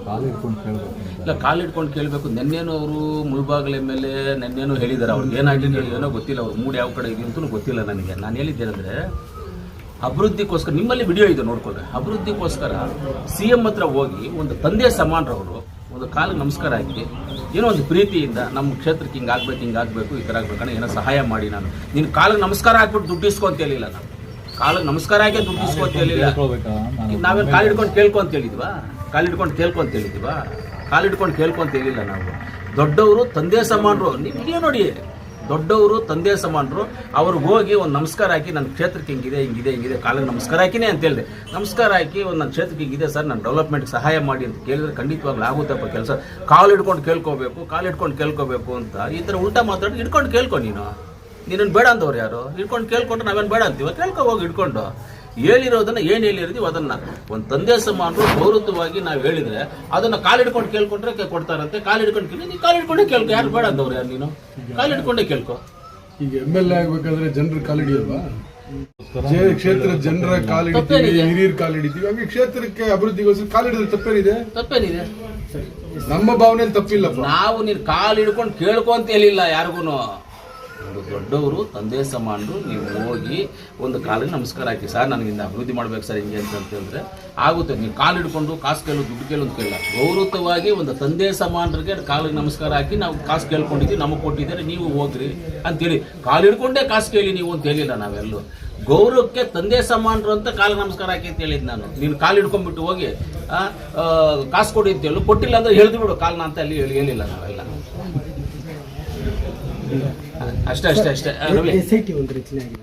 ಇಲ್ಲ, ಕಾಲಿಡ್ಕೊಂಡು ಕೇಳಬೇಕು. ನೆನ್ನೇನು ಅವರು ಮುಳ್ಬಾಗಿಲ ಮೇಲೆ ನೆನ್ನೇನು ಹೇಳಿದ್ದಾರೆ. ಅವ್ರಿಗೆ ಏನಾಗಲಿ ಏನೋ ಗೊತ್ತಿಲ್ಲ, ಅವ್ರ ಮೂಡ್ ಯಾವ ಕಡೆ ಇದೆ ಅಂತಲೂ ಗೊತ್ತಿಲ್ಲ ನನಗೆ. ನಾನು ಹೇಳಿದ್ದೇನೆಂದರೆ, ಅಭಿವೃದ್ಧಿಗೋಸ್ಕರ ನಿಮ್ಮಲ್ಲಿ ವಿಡಿಯೋ ಇದೆ ನೋಡ್ಕೊಂಡ್ರೆ, ಅಭಿವೃದ್ಧಿಗೋಸ್ಕರ CM ಹತ್ರ ಹೋಗಿ ಒಂದು ತಂದೆ ಸಮಾನರವರು ಒಂದು ಕಾಲಿಗೆ ನಮಸ್ಕಾರ ಹಾಕಿ ಏನೋ ಒಂದು ಪ್ರೀತಿಯಿಂದ ನಮ್ಮ ಕ್ಷೇತ್ರಕ್ಕೆ ಹಿಂಗಾಗಬೇಕು ಈ ಥರ ಆಗ್ಬೇಕಣ್ಣ, ಏನೋ ಸಹಾಯ ಮಾಡಿ. ನಾನು ನಿನ್ನ ಕಾಲಿಗೆ ನಮಸ್ಕಾರ ಹಾಕ್ಬಿಟ್ಟು ದುಡ್ಡು ಇಸ್ಕೊಂತ ಹೇಳಿಲ್ಲ. ನಾನು ಕಾಲಿಗೆ ನಮಸ್ಕಾರ ಹಾಕಿ ದುಡ್ಡು ಇಸ್ಕೊಂತ ಹೇಳಿಲ್ಲ. ನಾವೇನು ಕಾಲಿಡ್ಕೊಂಡು ಕೇಳ್ಕೊಂತ ಹೇಳಿದ್ವಾ? ಕಾಲಿಡ್ಕೊಂಡು ಕೇಳ್ಕೊಂತ ಹೇಳಿಲ್ಲ. ನಾವು ದೊಡ್ಡವರು ತಂದೆ ಸಮಾನರು, ನೀವು ವಿಡಿಯೋ ನೋಡಿ, ದೊಡ್ಡವರು ತಂದೆ ಸಮಾನರು ಅವ್ರಿಗೆ ಹೋಗಿ ಒಂದು ನಮಸ್ಕಾರ ಹಾಕಿ ನನ್ನ ಕ್ಷೇತ್ರಕ್ಕೆ ಹಿಂಗಿದೆ ಕಾಲಿಗೆ ನಮಸ್ಕಾರ ಹಾಕಿನೇ ಅಂತ ಹೇಳಿದೆ. ನಮಸ್ಕಾರ ಹಾಕಿ ಒಂದು ನನ್ನ ಕ್ಷೇತ್ರಕ್ಕೆ ಹಿಂಗಿದೆ ಸರ್, ನನ್ನ ಡೆವಲಪ್ಮೆಂಟ್ಗೆ ಸಹಾಯ ಮಾಡಿ ಅಂತ ಕೇಳಿದ್ರೆ ಖಂಡಿತವಾಗ್ಲೂ ಆಗುತ್ತಪ್ಪ ಕೆಲಸ. ಕಾಲು ಹಿಡ್ಕೊಂಡು ಕೇಳ್ಕೋಬೇಕು ಅಂತ ಈ ಥರ ಉಲ್ಟಾ ಮಾತಾಡಿ ಹಿಡ್ಕೊಂಡು ಕೇಳ್ಕೊ. ನೀನು ಬೇಡ ಅಂತವ್ರು ಯಾರು? ಹಿಡ್ಕೊಂಡು ಕೇಳ್ಕೊಂಡ್ರೆ ನಾವೇನು ಬೇಡ ಅಂತೀವ? ಹೋಗಿ ಹಿಡ್ಕೊಂಡು ಹೇಳಿರೋದನ್ನ ಏನು ಹೇಳಿರ್ತೀವಿ ಅದನ್ನ ಒಂದು ತಂದೆ ಸಮಾನರು ಗೌರವವಾಗಿ ನಾವು ಹೇಳಿದ್ರೆ ಅದನ್ನ ಕಾಲಿಡ್ಕೊಂಡು ಕೇಳ್ಕೊಂಡ್ರೆ ಕೊಡ್ತಾರಂತೆ. ಕಾಲಿಡ್ಕೊಂಡೇ ಕೇಳ್ಕೊ. ಯಾರು ಬೇಡ ಅಂತವ್ರು ಯಾರು? ನೀನು ಕಾಲಿಡ್ಕೊಂಡೇ ಕೇಳ್ಕೊ. ಈಗ MLA ಆಗ್ಬೇಕಾದ್ರೆ ಜನರ ಕಾಲಿಡಿಯಲ್ವಾ? ಕ್ಷೇತ್ರದ ಜನರ ಕಾಲಿಡ್ತೀವಿ, ಹಿರಿಯರ ಕಾಲಿಡಿತೀವಿ. ಹಾಗೆ ಕ್ಷೇತ್ರಕ್ಕೆ ಅಭಿವೃದ್ಧಿಗೋಸ್ಕರ ಕಾಲಿಡಿದ್ರೆ ತಪ್ಪೇನಿದೆ? ನಮ್ಮ ಭಾವನೆಯಲ್ಲಿ ತಪ್ಪಿಲ್ಲಪ್ಪ. ನಾವು ನೀನು ಕಾಲಿಡ್ಕೊಂಡು ಕೇಳ್ಕೊ ಅಂತ ಹೇಳಿಲ್ಲ ಯಾರಿಗೂ. ಒಂದು ದೊಡ್ಡವರು ತಂದೆ ಸಮಾನರು ನೀವು ಹೋಗಿ ಒಂದು ಕಾಲಿಗೆ ನಮಸ್ಕಾರ ಹಾಕಿ, ಸರ್ ನನಗಿಂದ ಅಭಿವೃದ್ಧಿ ಮಾಡ್ಬೇಕು ಸರ್ ಹಿಂಗೆ ಅಂತ ಹೇಳಿದ್ರೆ ಆಗುತ್ತೆ. ನೀವು ಕಾಲು ಹಿಡ್ಕೊಂಡು ಕಾಸು ಕೇಳೋದು ದುಡ್ಡು ಕೇಳೋದು ಕೇಳಲ್ಲ. ಗೌರವವಾಗಿ ಒಂದು ತಂದೆ ಸಮಾನರಿಗೆ ಕಾಲಿಗೆ ನಮಸ್ಕಾರ ಹಾಕಿ ನಾವು ಕಾಸು ಕೇಳ್ಕೊಂಡಿದ್ದೀವಿ, ನಮಗೆ ಕೊಟ್ಟಿದ್ದಾರೆ, ನೀವು ಹೋಗ್ರಿ ಅಂತೇಳಿ. ಕಾಲು ಹಿಡ್ಕೊಂಡೇ ಕಾಸು ಕೇಳಿ ನೀವು ಅಂತ ಹೇಳಿಲ್ಲ ನಾವೆಲ್ಲೂ. ಗೌರವಕ್ಕೆ ತಂದೆ ಸಮಾನರು ಅಂತ ಕಾಲಿಗೆ ನಮಸ್ಕಾರ ಹಾಕಿ ಅಂತ ಹೇಳಿದ್ದು ನಾನು. ನೀನು ಕಾಲು ಹಿಡ್ಕೊಂಡ್ಬಿಟ್ಟು ಹೋಗಿ ಕಾಸು ಕೊಡಿ ಅಂತ ಹೇಳು, ಕೊಟ್ಟಿಲ್ಲ ಅಂದ್ರೆ ಹೇಳ್ದು ಬಿಡು ಕಾಲನ್ನ ಅಂತ ಅಲ್ಲಿ ಹೇಳಿಲ್ಲ ನಾವೆಲ್ಲ. ಅಷ್ಟೇ.